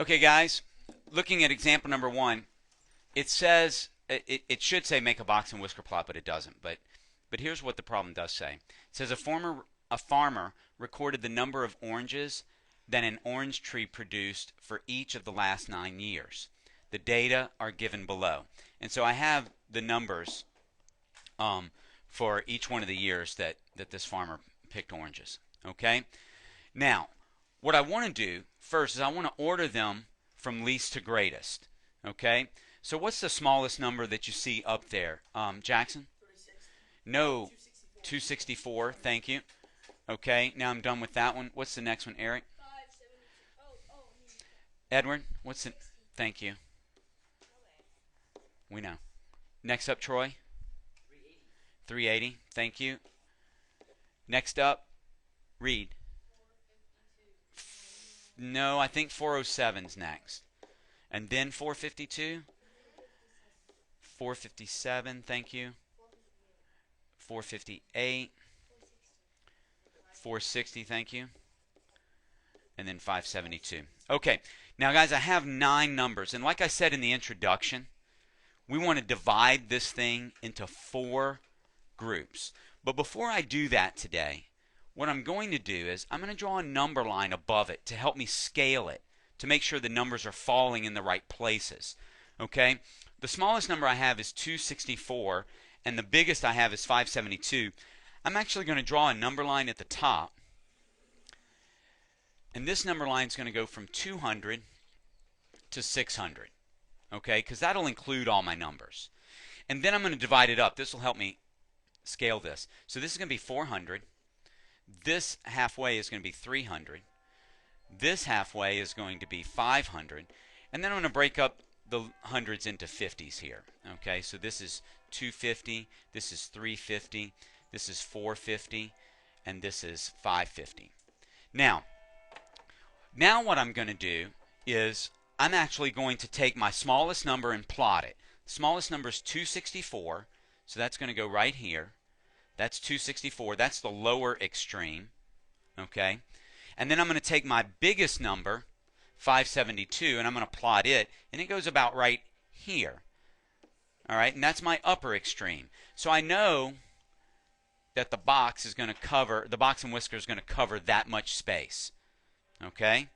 Okay, guys, looking at example number 1, it says it should say make a box and whisker plot, but it doesn't. But here's what the problem does say. It says a farmer recorded the number of oranges that an orange tree produced for each of the last 9 years. The data are given below, and so I have the numbers for each one of the years that this farmer picked oranges. Okay, now what I want to do first is I want to order them from least to greatest. Okay, so what's the smallest number that you see up there, Jackson? 36. No, 264. Thank you. Okay, now I'm done with that one. What's the next one, Eric? 572. Edward, what's the? Thank you. We know. Next up, Troy. 380. Thank you. Next up, Reed. No, I think 407's next. And then 452. 457, thank you. 458. 460, thank you. And then 572. Okay, now guys, I have 9 numbers. And like I said in the introduction, we want to divide this thing into 4 groups. But before I do that today, what I'm going to do is I'm going to draw a number line above it to help me scale it, to make sure the numbers are falling in the right places. Okay? The smallest number I have is 264, and the biggest I have is 572. I'm actually going to draw a number line at the top, and this number line is going to go from 200 to 600. Okay? Because that'll include all my numbers. And then I'm going to divide it up. This will help me scale this. So this is going to be 400. This halfway is going to be 300. This halfway is going to be 500. And then I'm going to break up the hundreds into 50s here. Okay, so this is 250, this is 350, this is 450, and this is 550. Now what I'm going to do is I'm actually going to take my smallest number and plot it. The smallest number is 264, so that's going to go right here. That's 264. That's the lower extreme. Okay? And then I'm going to take my biggest number, 572, and I'm going to plot it, and it goes about right here. All right? And that's my upper extreme. So I know that the box and whisker is going to cover that much space. Okay?